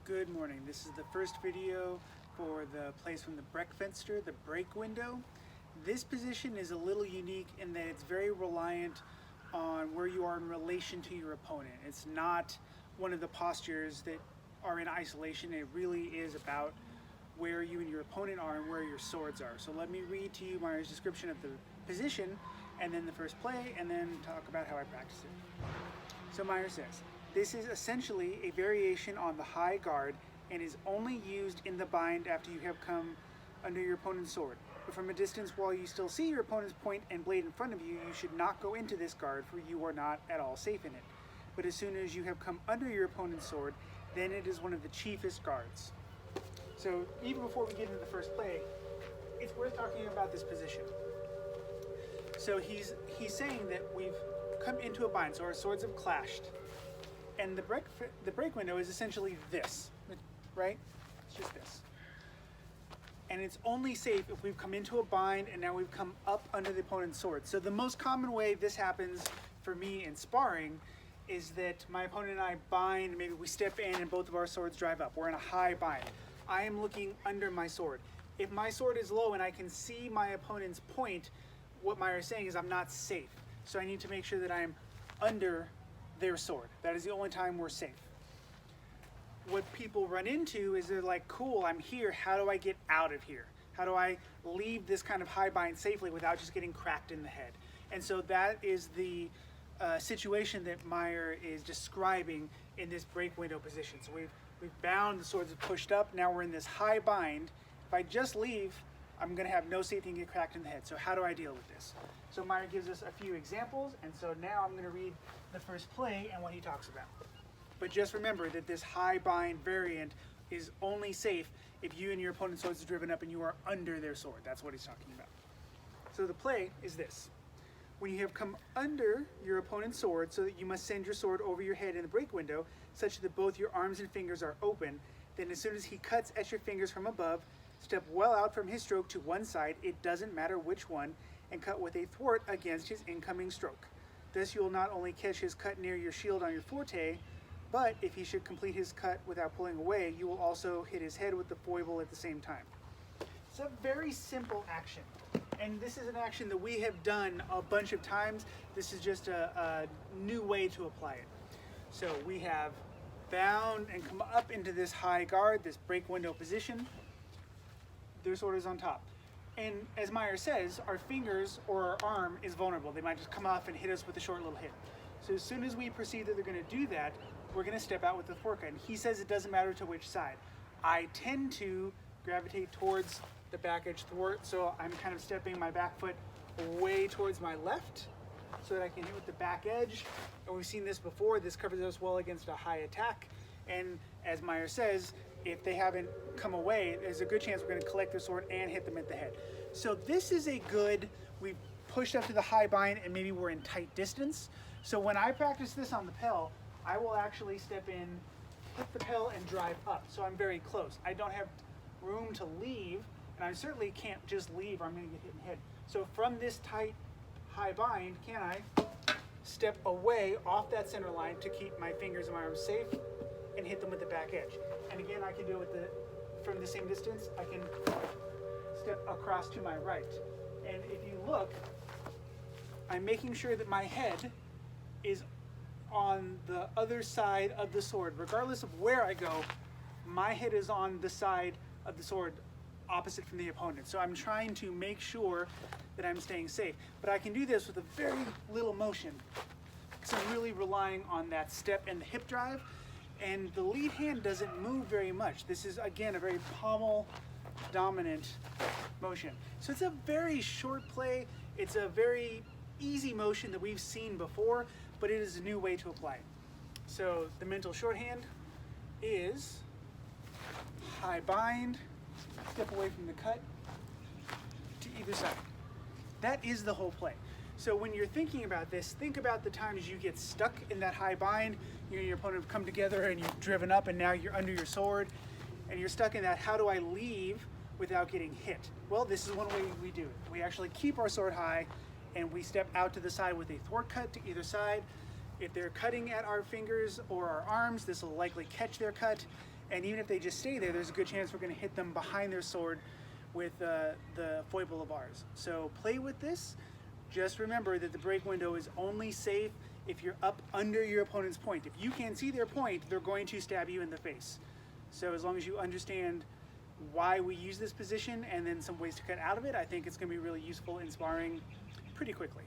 Good morning. This is the first video for the place from the Breakfenster, the break window. This position is a little unique in that it's very reliant on where you are in relation to your opponent. It's not one of the postures that are in isolation. It really is about where you and your opponent are and where your swords are. So let me read to you Meyer's description of the position and then the first play and then talk about how I practice it. So Meyer says, this is essentially a variation on the high guard and is only used in the bind after you have come under your opponent's sword. But from a distance while you still see your opponent's point and blade in front of you, you should not go into this guard, for you are not at all safe in it. But as soon as you have come under your opponent's sword, then it is one of the chiefest guards. So even before we get into the first play, it's worth talking about this position. So he's saying that we've come into a bind, so our swords have clashed. And the break window is essentially this, right? It's just this. And it's only safe if we've come into a bind and now we've come up under the opponent's sword. So the most common way this happens for me in sparring is that my opponent and I bind, maybe we step in and both of our swords drive up. We're in a high bind. I am looking under my sword. If my sword is low and I can see my opponent's point, what Meyer is saying is I'm not safe. So I need to make sure that I'm under their sword. That is the only time we're safe. What people run into is they're like, cool, I'm here, how do I get out of here? How do I leave this kind of high bind safely without just getting cracked in the head? And so that is the situation that Meyer is describing in this break window position. So we've bound, the swords are pushed up, now we're in this high bind. If I just leave, I'm gonna have no safety and get cracked in the head. So how do I deal with this? So Meyer gives us a few examples, and so now I'm gonna read the first play and what he talks about. But just remember that this high bind variant is only safe if you and your opponent's swords are driven up and you are under their sword. That's what he's talking about. So the play is this. When you have come under your opponent's sword so that you must send your sword over your head in the break window such that both your arms and fingers are open, then as soon as he cuts at your fingers from above, step well out from his stroke to one side, it doesn't matter which one, and cut with a thwart against his incoming stroke. Thus you will not only catch his cut near your shield on your forte, but if he should complete his cut without pulling away, you will also hit his head with the foible at the same time. It's a very simple action. And this is an action that we have done a bunch of times. This is just a new way to apply it. So we have bound and come up into this high guard, this break window position. Their sword is on top. And as Meyer says, our fingers or our arm is vulnerable. They might just come off and hit us with a short little hit. So as soon as we perceive that they're going to do that, we're going to step out with the thwart cut. And he says it doesn't matter to which side. I tend to gravitate towards the back edge thwart, so I'm kind of stepping my back foot way towards my left so that I can hit with the back edge. And we've seen this before. This covers us well against a high attack. And as Meyer says, if they haven't come away, there's a good chance we're going to collect their sword and hit them at the head. So this is a good, we've pushed up to the high bind and maybe we're in tight distance. So when I practice this on the pel, I will actually step in, hit the pel and drive up. So I'm very close. I don't have room to leave, and I certainly can't just leave or I'm going to get hit in the head. So from this tight high bind, can I step away off that center line to keep my fingers and my arms safe and hit them with the back edge? And again, I can do it from the same distance. I can step across to my right. And if you look, I'm making sure that my head is on the other side of the sword. Regardless of where I go, my head is on the side of the sword opposite from the opponent. So I'm trying to make sure that I'm staying safe. But I can do this with a very little motion. So I'm really relying on that step and the hip drive. And the lead hand doesn't move very much. This is, again, a very pommel dominant motion. So it's a very short play. It's a very easy motion that we've seen before, but it is a new way to apply it. So the mental shorthand is high bind, step away from the cut to either side. That is the whole play. So when you're thinking about this, think about the times you get stuck in that high bind. You and your opponent have come together and you've driven up and now you're under your sword and you're stuck in that. How do I leave without getting hit? Well, this is one way we do it. We actually keep our sword high and we step out to the side with a thwart cut to either side. If they're cutting at our fingers or our arms, this will likely catch their cut. And even if they just stay there, there's a good chance we're going to hit them behind their sword with the foible of ours. So play with this. Just remember that the break window is only safe if you're up under your opponent's point. If you can't see their point, they're going to stab you in the face. So as long as you understand why we use this position and then some ways to cut out of it, I think it's going to be really useful in sparring pretty quickly.